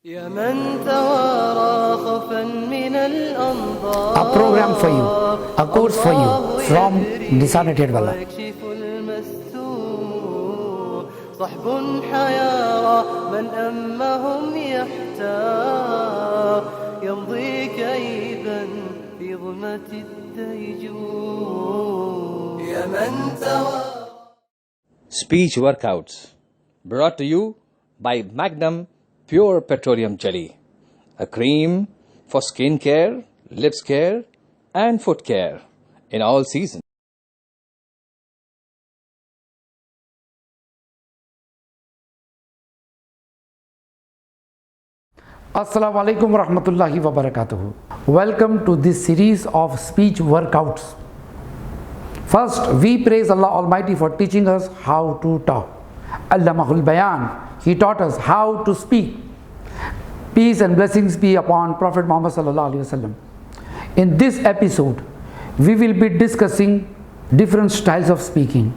يا من توارى خوفا من الأنظار A program for you, a course for you from Nisaar Nadiadwala. ويكشف المستور صحب حيارى من أمهم يحتار يمضي كيدا في ظلمة الديجور يا من توارى. Speech workouts brought to you by Magnum Pure Petroleum Jelly, a cream for skin care, lips care, and foot care in all seasons. Assalamu alaikum wa rahmatullahi wa barakatuhu. Welcome to this series of speech workouts. First, we praise Allah Almighty for teaching us how to talk. Allamahul Bayan, He taught us how to speak. Peace and blessings be upon Prophet Muhammad sallallahu alaihi wasallam. In this episode, we will be discussing different styles of speaking.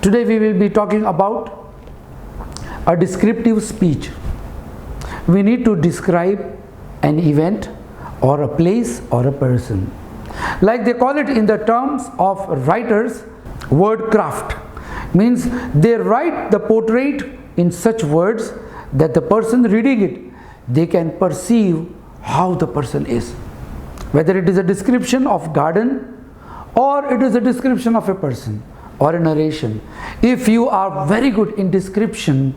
Today we will be talking about a descriptive speech. We need to describe an event or a place or a person. Like they call it in the terms of writers, word craft. Means they write the portrait in such words that the person reading it, they can perceive how the person is. Whether it is a description of garden or it is a description of a person or a narration. If you are very good in description,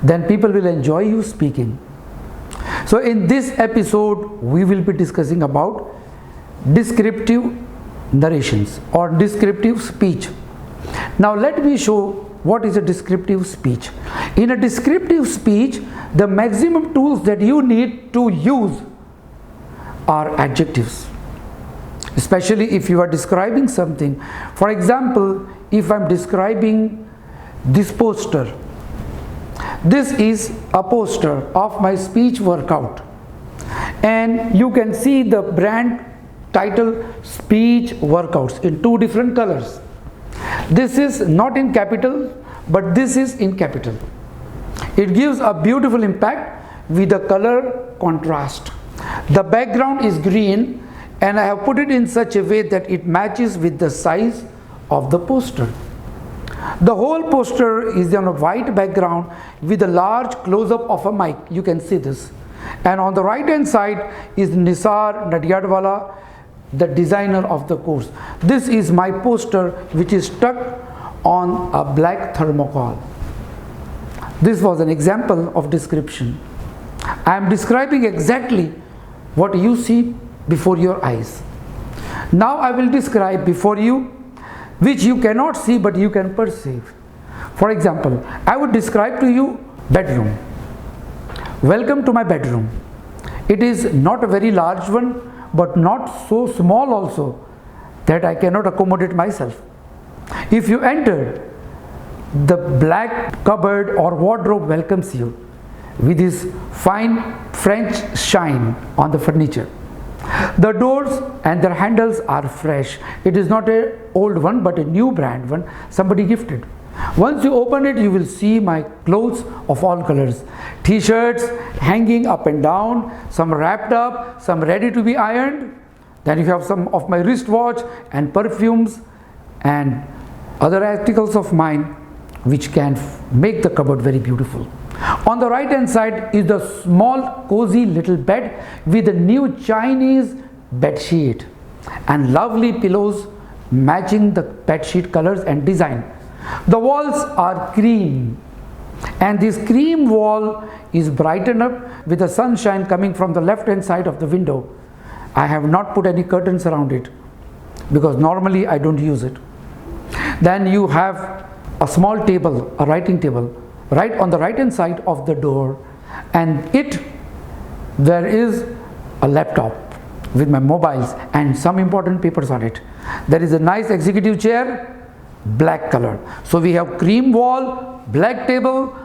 then people will enjoy you speaking. So in this episode, we will be discussing about descriptive narrations or descriptive speech. Now let me show what is a descriptive speech. In a descriptive speech, the maximum tools that you need to use are adjectives. Especially if you are describing something. For example, if I am describing this poster, this is a poster of my speech workout, and you can see the brand title speech workouts in two different colors. This is not in capital, but this is in capital. It gives a beautiful impact with the color contrast. The background is green and I have put it in such a way that it matches with the size of the poster. The whole poster is on a white background with a large close-up of a mic. You can see this. And on the right hand side is Nisaar Nadiadwala, the designer of the course. This is my poster which is stuck on a black thermocol. This was an example of description. I am describing exactly what you see before your eyes. Now I will describe before you which you cannot see but you can perceive. For example, I would describe to you bedroom. Welcome to my bedroom. It is not a very large one, but not so small also that I cannot accommodate myself. If you enter, the black cupboard or wardrobe welcomes you with this fine French shine on the furniture. The doors and their handles are fresh. It is not an old one but a new brand one somebody gifted. Once you open it, you will see my clothes of all colors. T-shirts hanging up and down, some wrapped up, some ready to be ironed. Then you have some of my wristwatch and perfumes and other articles of mine which can make the cupboard very beautiful. On the right hand side is the small cozy little bed with a new Chinese bed sheet and lovely pillows matching the bed sheet colors and design. The walls are cream and this cream wall is brightened up with the sunshine coming from the left hand side of the window. I have not put any curtains around it because normally I don't use it. Then you have a small table, a writing table, right on the right hand side of the door, and there is a laptop with my mobiles and some important papers on it. There is a nice executive chair, black color. So we have cream wall, black table,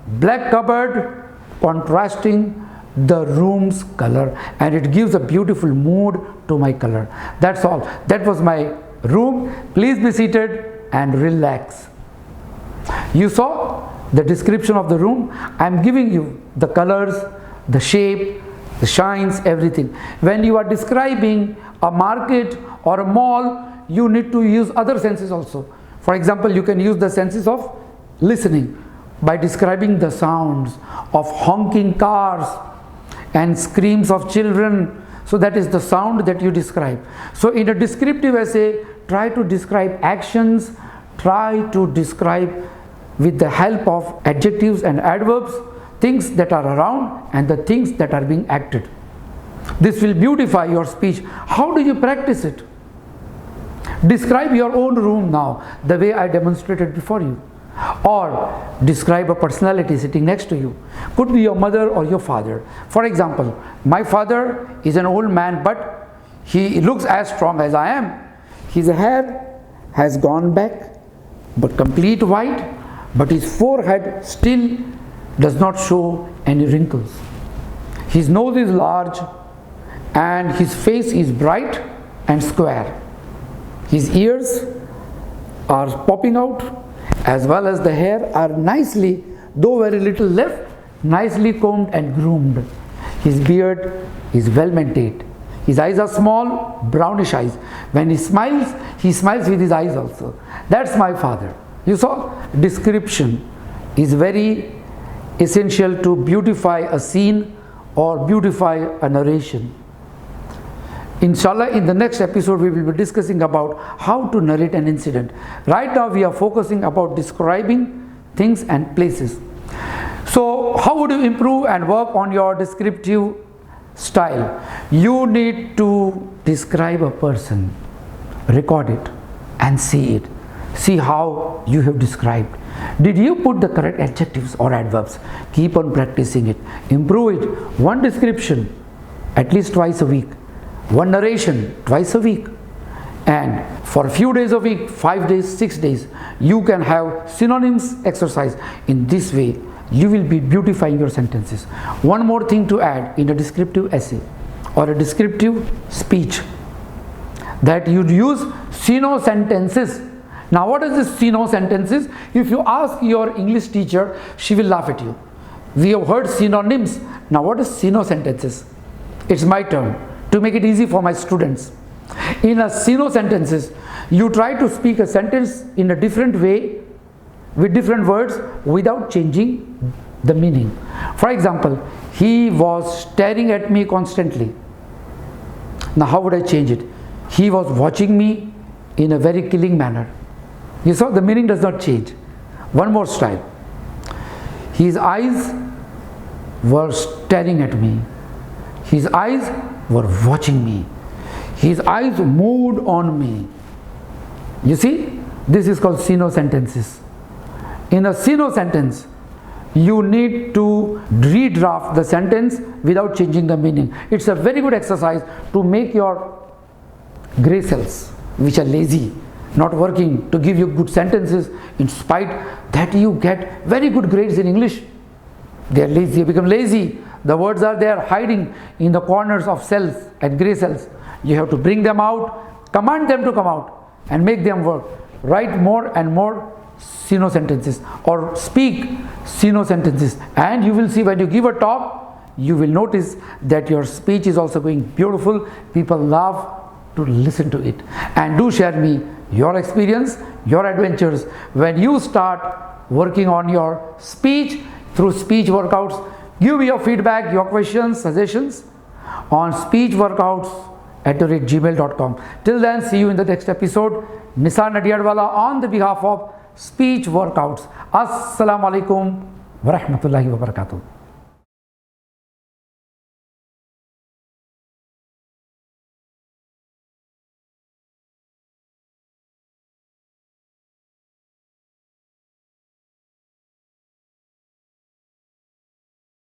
black cupboard contrasting the room's color, and it gives a beautiful mood to my color. That's all. That was my room. Please be seated and relax. You saw the description of the room. I am giving you the colors, the shape, the shines, everything. When you are describing a market or a mall, you need to use other senses also. For example, you can use the senses of listening by describing the sounds of honking cars and screams of children. So that is the sound that you describe. So in a descriptive essay, try to describe actions, try to describe with the help of adjectives and adverbs things that are around and the things that are being acted. This will beautify your speech. How do you practice it? Describe your own room now, the way I demonstrated before you. Or describe a personality sitting next to you. Could be your mother or your father. For example, my father is an old man, but he looks as strong as I am. His hair has gone back, but complete white, but his forehead still does not show any wrinkles. His nose is large and his face is bright and square. His ears are popping out, as well as the hair are nicely, though very little left, nicely combed and groomed. His beard is well maintained. His eyes are small, brownish eyes. When he smiles with his eyes also. That's my father. You saw, description is very essential to beautify a scene or beautify a narration. Inshallah, in the next episode we will be discussing about how to narrate an incident. Right now we are focusing about describing things and places. So how would you improve and work on your descriptive style? You need to describe a person, record it and see it. See how you have described. Did you put the correct adjectives or adverbs? Keep on practicing it. Improve it. One description at least twice a week. One narration twice a week. And for a few days a week, 5 days, 6 days, you can have synonyms exercise. In this way, you will be beautifying your sentences. One more thing to add in a descriptive essay or a descriptive speech, that you use sino sentences. Now what is this sino sentences? If you ask your English teacher, she will laugh at you. We have heard synonyms. Now what is sino sentences? It's my turn to make it easy for my students. In a sino sentences, you try to speak a sentence in a different way with different words without changing the meaning. For example, he was staring at me constantly. Now how would I change it? He was watching me in a very killing manner. You saw, the meaning does not change. One more style. His eyes were staring at me. His eyes were watching me. His eyes moved on me. You see, this is called sino sentences. In a sino sentence, you need to redraft the sentence without changing the meaning. It's a very good exercise to make your gray cells, which are lazy, not working, to give you good sentences, in spite that you get very good grades in English. They are lazy, you become lazy. The words are there hiding in the corners of cells and gray cells. You have to bring them out, command them to come out and make them work. Write more and more sino sentences or speak sino sentences, and you will see when you give a talk, you will notice that your speech is also going beautiful. People love to listen to it. And do share me your experience, your adventures when you start working on your speech through speech workouts. Give me your feedback, your questions, suggestions on speechworkouts@gmail.com. Till then, see you in the next episode. Nisaar Nadiadwala on the behalf of Speech Workouts. Assalamu alaikum wa rahmatullahi wa barakatuh.